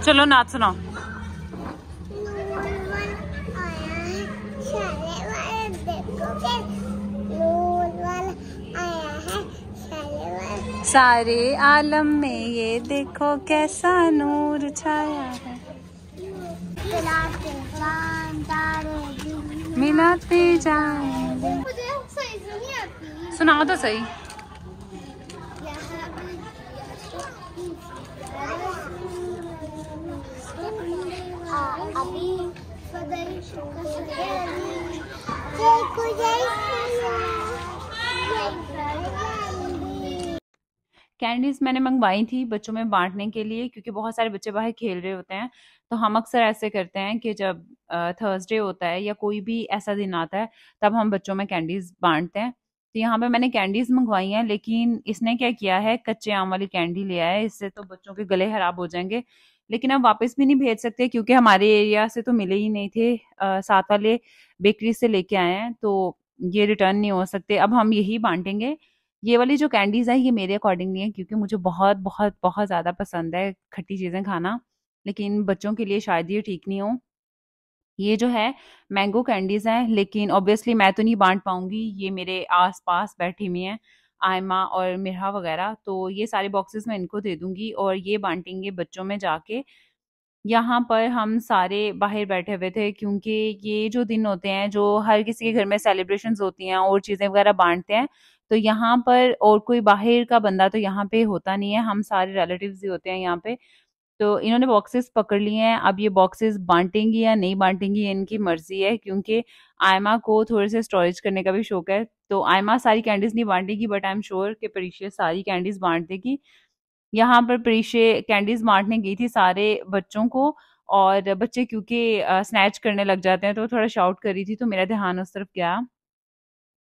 चलो नाच सुनाओ। सारे आलम में ये देखो कैसा नूर छाया है, मिलाते जाएंगे। सुनाओ तो सही। कैंडीज मैंने मंगवाई थी बच्चों में बांटने के लिए, क्योंकि बहुत सारे बच्चे बाहर खेल रहे होते हैं। तो हम अक्सर ऐसे करते हैं कि जब थर्सडे होता है या कोई भी ऐसा दिन आता है, तब हम बच्चों में कैंडीज बांटते हैं। तो यहाँ पे मैंने कैंडीज मंगवाई हैं, लेकिन इसने क्या किया है, कच्चे आम वाली कैंडी लिया है। इससे तो बच्चों के गले खराब हो जाएंगे। लेकिन अब वापस भी नहीं भेज सकते, क्योंकि हमारे एरिया से तो मिले ही नहीं थे। साथ वाले बेकरी से लेके आए हैं, तो ये रिटर्न नहीं हो सकते। अब हम यही बांटेंगे। ये वाली जो कैंडीज है ये मेरे अकॉर्डिंग नहीं है, क्योंकि मुझे बहुत बहुत बहुत ज्यादा पसंद है खट्टी चीजें खाना। लेकिन बच्चों के लिए शायद ये ठीक नहीं हो। ये जो है मैंगो कैंडीज हैं, लेकिन ऑब्वियसली मैं तो नहीं बांट पाऊंगी। ये मेरे आस पास बैठी हुई हैं आयमा और मिरहा वगैरह, तो ये सारे बॉक्सेस मैं इनको दे दूंगी और ये बांटेंगे बच्चों में जाके। यहाँ पर हम सारे बाहर बैठे हुए थे, क्योंकि ये जो दिन होते हैं जो हर किसी के घर में सेलिब्रेशंस होती हैं और चीज़ें वगैरह बांटते हैं, तो यहाँ पर और कोई बाहर का बंदा तो यहाँ पे होता नहीं है। हम सारे रिलेटिव्स ही होते हैं यहाँ पे। तो इन्होंने बॉक्सेस पकड़ लिए हैं। अब ये बॉक्सेस बांटेंगी या नहीं बांटेंगी ये इनकी मर्जी है, क्योंकि आयमा को थोड़े से स्टोरेज करने का भी शौक है। तो आयमा सारी कैंडीज नहीं बांटेगी, बट आई एम श्योर कि परीक्षा सारी कैंडीज बांट देगी। यहाँ पर प्रीशे कैंडीज बांटने गई थी सारे बच्चों को, और बच्चे क्योंकि स्नैच करने लग जाते हैं तो थोड़ा शाउट कर रही थी, तो मेरा ध्यान उस तरफ गया।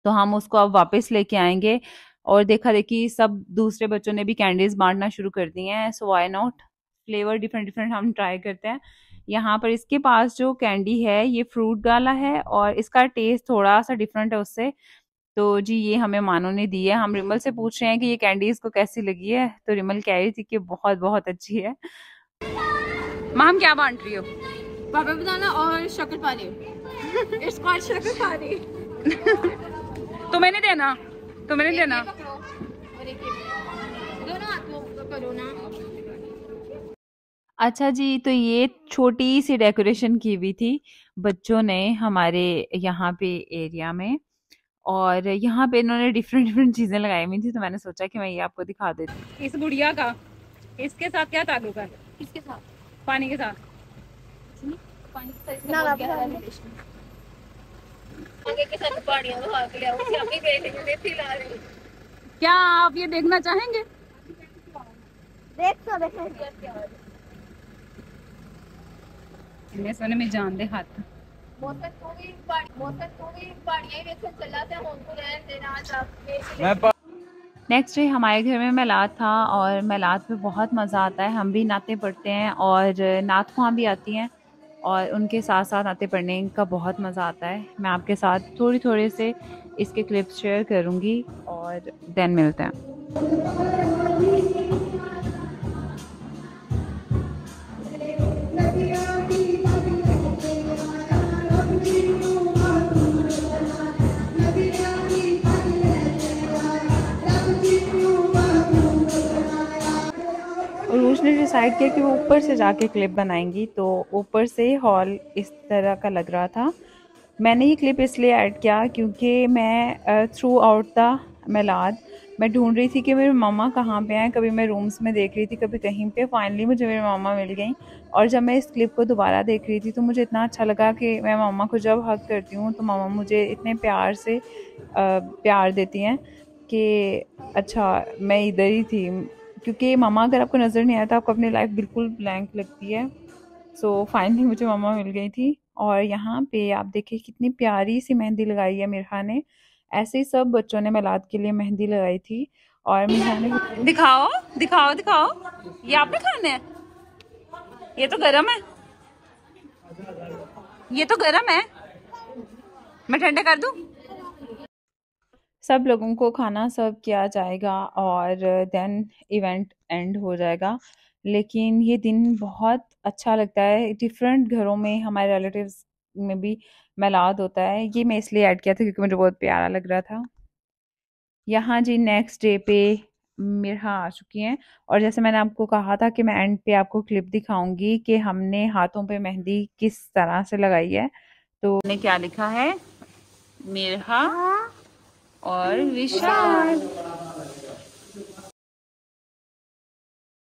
तो हम उसको अब वापस लेके आएंगे। और देखा देखी सब दूसरे बच्चों ने भी कैंडीज बांटना शुरू कर दी हैं, so why not. Flavour different different हम ट्राई करते हैं। यहाँ पर इसके पास जो कैंडी है ये फ्रूट गाला है, और इसका टेस्ट थोड़ा सा डिफरेंट है उससे। तो जी ये हमें मानो ने दी है। हम रिमल से पूछ रहे हैं कि ये कैंडी इसको कैसी लगी है, तो रिमल कह रही थी कि बहुत बहुत अच्छी है। माम क्या बांट रही हो? पापा बनाना और शक्करपानी। It's called शक्करपानी। तुम्हें नहीं देना, तुम्हें नहीं देना। करो ना। अच्छा जी, तो ये छोटी सी डेकोरेशन की हुई थी बच्चों ने हमारे यहाँ पे एरिया में। और यहाँ पे इन्होंने डिफरेंट डिफरेंट चीजें लगाई हुई थी, तो मैंने सोचा कि मैं ये आपको दिखा देती हूँ। इस गुड़िया का इसके साथ क्या ताल्लुक है? किसके साथ? पानी के साथ। पानी के साथ ना आगे के साथ पानियां बहा के लाओ कि हम ही देखेंगे देती ला रही। क्या आप ये देखना चाहेंगे? देख तो देखेंगे। इन्हें सोने में जान दे हाथ। नेक्स्ट डे हमारे घर में मेलाद था, और मेलाद में बहुत मज़ा आता है। हम भी नाते पढ़ते हैं और नात ख़्वां भी आती हैं, और उनके साथ साथ नाते पढ़ने का बहुत मज़ा आता है। मैं आपके साथ थोड़ी थोड़े से इसके क्लिप्स शेयर करूँगी, और देन मिलते हैं। उरूज ने डिसाइड किया कि वो ऊपर से जाके क्लिप बनाएंगी, तो ऊपर से हॉल इस तरह का लग रहा था। मैंने ये क्लिप इसलिए ऐड किया क्योंकि मैं थ्रू आउट द मेलाद मैं ढूंढ रही थी कि मेरे मामा कहाँ पे हैं। कभी मैं रूम्स में देख रही थी, कभी कहीं पे। फाइनली मुझे मेरे मामा मिल गई, और जब मैं इस क्लिप को दोबारा देख रही थी तो मुझे इतना अच्छा लगा कि मैं मामा को जब हग करती हूँ तो मामा मुझे इतने प्यार से प्यार देती हैं कि अच्छा मैं इधर ही थी। क्योंकि मामा अगर आपको नज़र नहीं आया तो आपको अपनी लाइफ बिल्कुल ब्लैंक लगती है। सो फाइनली मुझे मामा मिल गई थी। और यहाँ पे आप देखिए कितनी प्यारी सी मेहंदी लगाई है मिरहा ने। ऐसे ही सब बच्चों ने मिलाद के लिए मेहंदी लगाई थी। और मिरहा ने दिखाओ दिखाओ दिखाओ, ये आपने खाने हैं? ये तो गरम है, ये तो गरम है, मैं ठंडा कर दूं? सब लोगों को खाना सर्व किया जाएगा और देन इवेंट एंड हो जाएगा। लेकिन ये दिन बहुत अच्छा लगता है। डिफरेंट घरों में हमारे रिलेटिव्स में भी मिलाद होता है। ये मैं इसलिए ऐड किया था क्योंकि मुझे बहुत प्यारा लग रहा था। यहाँ जी नेक्स्ट डे पे मिरहा आ चुकी हैं, और जैसे मैंने आपको कहा था कि मैं एंड पे आपको क्लिप दिखाऊंगी कि हमने हाथों पे मेहंदी किस तरह से लगाई है। तो ने क्या लिखा है, मिरहा और विशाल।